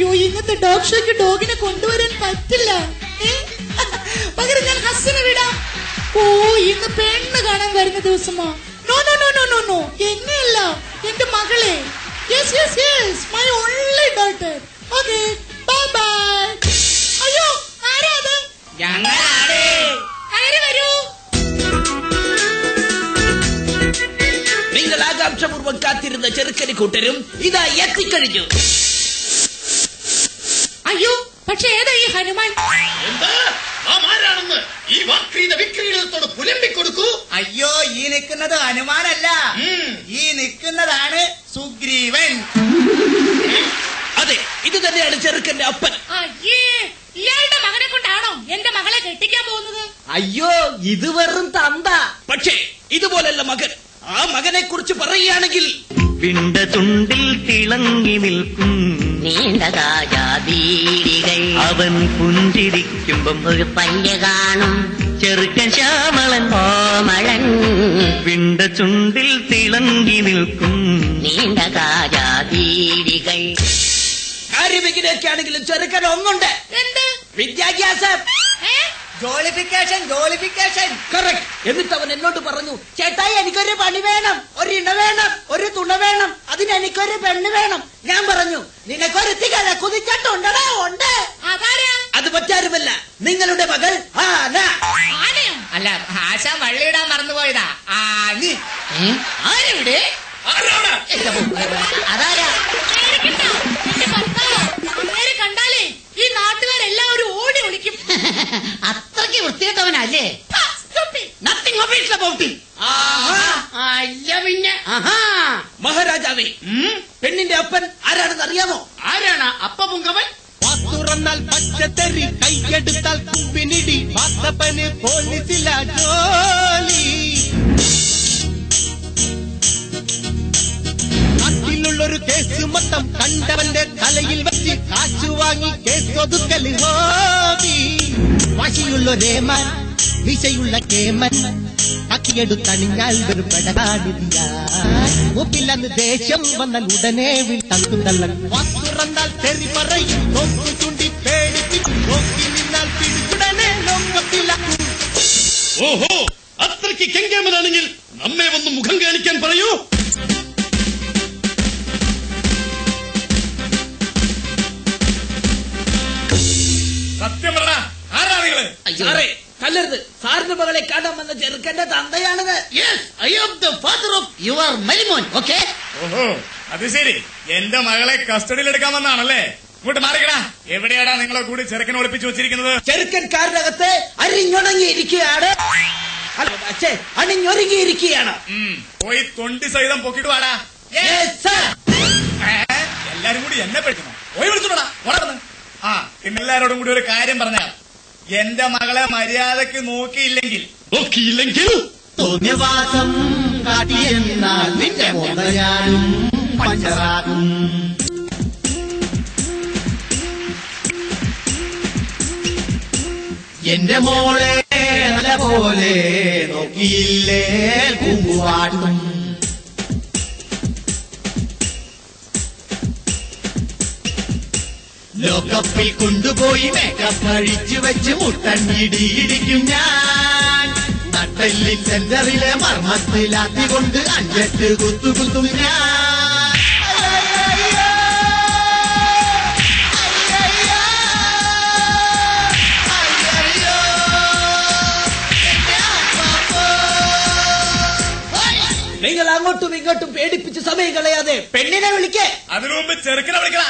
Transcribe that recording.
അയ്യോ, ഇന്നത്തെ ഡോഗ് ഷോയ്ക്ക് ഡോഗിനെ കൊണ്ടുവരാൻ പറ്റില്ല. പകരം ഞാൻ ഹസ്സിനെ വിടാം. ഓ, ഇന്ന് പെണ്ണ് കാണാൻ വരുന്ന ദിവസമാ. No no no no no no, എന്നെയല്ല, എന്റെ മകളെ. Yes yes yes, my only daughter. Okay, bye bye. അയ്യോ, ആരാ അത്? ഞങ്ങളാണ്. കയറി വരൂ. നിങ്ങൾ ആകാംക്ഷപൂർവ്വം കാത്തിരുന്ന ചെറുക്കന് കൂട്ടരും ഇതാ എത്തിക്കഴിഞ്ഞു. അയ്യോ, പക്ഷെ ഏതാ ഈ ഹനുമാൻ? എന്താ ആരാണെന്ന് ഈ വക്രീത വിക്രീതത്തോട് പുലമ്പിക്കൊടുക്കൂ. അയ്യോ, ഈ നിൽക്കുന്നത് ഹനുമാനല്ല, ഈ നിൽക്കുന്നതാണ് സുഗ്രീവൻ. അതെ, ഇത് തന്നെയാണ് ചെറുക്കന്റെ അപ്പൻ. അയ്യേ, ഇയാളുടെ മകനെ കൊണ്ടാണോ എന്റെ മകളെ കെട്ടിക്കാൻ പോകുന്നത്? അയ്യോ, ഇത് വെറും തന്ത. പക്ഷേ ഇതുപോലല്ല മകൻ. ആ മകനെ കുറിച്ച് പറയുകയാണെങ്കിൽ വിണ്ട ചുണ്ടിൽ തിളങ്ങി നിൽക്കും നീണ്ട കാജാബീഡികൾ അവൻ പുഞ്ചിരിക്കുമ്പം ഒരു പല്ല് കാണും ചെറുക്കൻ ശ്യാമളൻ കോമളൻ. വിണ്ട ചുണ്ടിൽ തിളങ്ങി നിൽക്കും നീണ്ട കാജാബീഡികൾ. കാര്യമെങ്കിലൊക്കെ ആണെങ്കിലും ചെറുക്കൻ ഒന്നുണ്ട്. എന്ത്? വിദ്യാഭ്യാസം. ജോളിഫിക്കേഷൻ, ജോളിഫിക്കേഷൻ. കറക്റ്റ്. എന്നിട്ട് അവൻ എന്നോട് പറഞ്ഞു, ചേട്ടായി എനിക്കൊരു പണി വേണം, ഒരു ഇണ വേണം, ഒരു തുണ വേണം, അതിന് എനിക്കൊരു പെണ്ണ് വേണം. ഞാൻ പറഞ്ഞു, നിനക്കൊരു തികഴ കുതിച്ചിട്ടുണ്ടോ? ഉണ്ട്. അതാരാ? അത് മറ്റാരുമല്ല, നിങ്ങളുടെ മകൾ ആന. ആനയോ? അല്ല, ആശാൻ വള്ളിയിടാൻ മറന്നുപോയതാ. ആരെവിടെ? ആരാണ്? അതാരാ? പേടിക്കണ്ട, എന്റെ ഭർത്താവ്. അങ്ങേരെ കണ്ടാലേ ഈ നാട്ടുകാരെല്ലാവരും ഓടി ഒളിക്കും. അത്രയ്ക്ക് വൃത്തിയിട്ടവനല്ലേ? Nothing official about it. അല്ല പിന്നെ. മഹാരാജാവേ, പെണ്ണിന്റെ അപ്പൻ ആരാണെന്ന് അറിയാമോ? ആരാണ് അപ്പ പുങ്കവൻ? തുറന്നാൽ പച്ചത്തെറി, കൈയെടുത്താൽ കുമ്പിനിടി, വാത്തപ്പന് പോലീസില ജോലി. നാട്ടിലുള്ളൊരു കേസ് മൊത്തം കണ്ടവന്റെ തലയിൽ വെച്ച് കാശു വാങ്ങി കേസൊതുക്കല് ഹോബി. വാശിയുള്ളൊരേമാൻ, വിശയുള്ള കേമൻ, അക്കിയെടുത്തണിഞ്ഞാൽ ഒരു പെടകാടില്ല. മൂപ്പില്ലെന്ന് ദേഷ്യം വന്നാൽ ഉടനെ തങ്കും തള്ളൻ. തുറന്നാൽ തെറി പറയും, നോക്കു ചൂണ്ടി പേടിപ്പിക്കും, നോക്കി നിന്നാൽ പിടിച്ചുടനെ ലോകപ്പിലാക്കും. ഓഹോ, അത്രയ്ക്ക് കെങ്കേമനാണെങ്കിൽ നമ്മെ ഒന്ന് മുഖം കാണിക്കാൻ പറയൂ. സത്യം പറ, ആരാ നിങ്ങള്? സാറേ, കല്ലരുത്. സാറിന്റെ മകളെ കാണാൻ വന്ന ചെറുക്കന്റെ തന്തയാണിത്. Yes, I am the father of your മരിമോൻ. Okay? ഓഹോ, അത് ശരി. എന്റെ മകളെ കസ്റ്റഡിയിൽ എടുക്കാമെന്നാണല്ലേ? ഇങ്ങോട്ട് മാറിക്കടാ. എവിടെയാടാ നിങ്ങളെ കൂടി ചെറുക്കനെ ഒളിപ്പിച്ചു വെച്ചിരിക്കുന്നത്? ചെറുക്കൻ കാറിനകത്ത് അരിഞ്ഞുണങ്ങിയിരിക്കുകയാണ്. അച്ഛേ, അണിഞ്ഞൊരുങ്ങിയിരിക്കുകയാണ്. പോയി തൊണ്ടി സഹിതം പൊക്കിട്ട് വാടാ. എല്ലാരും കൂടി എന്നെ പെടുത്തണം. പോയി വിളിച്ചോടാ. ആ, പിന്നെ എല്ലാരോടും കൂടി ഒരു കാര്യം പറഞ്ഞാൽ, എന്റെ മകളെ മര്യാദക്ക് നോക്കിയില്ലെങ്കിൽ തോന്നിയവാസം കാട്ടിയെന്നാൽ നിന്റെ മോതയാലും പഞ്ചറാകും. എന്റെ മോളെ നല്ല പോലെ നോക്കിയില്ലേ പൂവാടും. ലോകപ്പിൽ കൊണ്ടുപോയി മേക്കപ്പ് കഴിച്ചു വെച്ച് മുട്ടഞ്ഞിടിയിടിക്കും ഞാൻ. നട്ടെല്ലിൻ സെന്ററിലെ മർമ്മത്തിലാത്തി കൊണ്ട് 5-8 കുത്തും ഞാൻ. നിങ്ങൾ അങ്ങോട്ടും ഇങ്ങോട്ടും പേടിപ്പിച്ച് സമയം കളയാതെ പെണ്ണിനെ വിളിക്കേ. അതിനു മുമ്പ് ചെറുക്കനെ വിളിക്കടാ.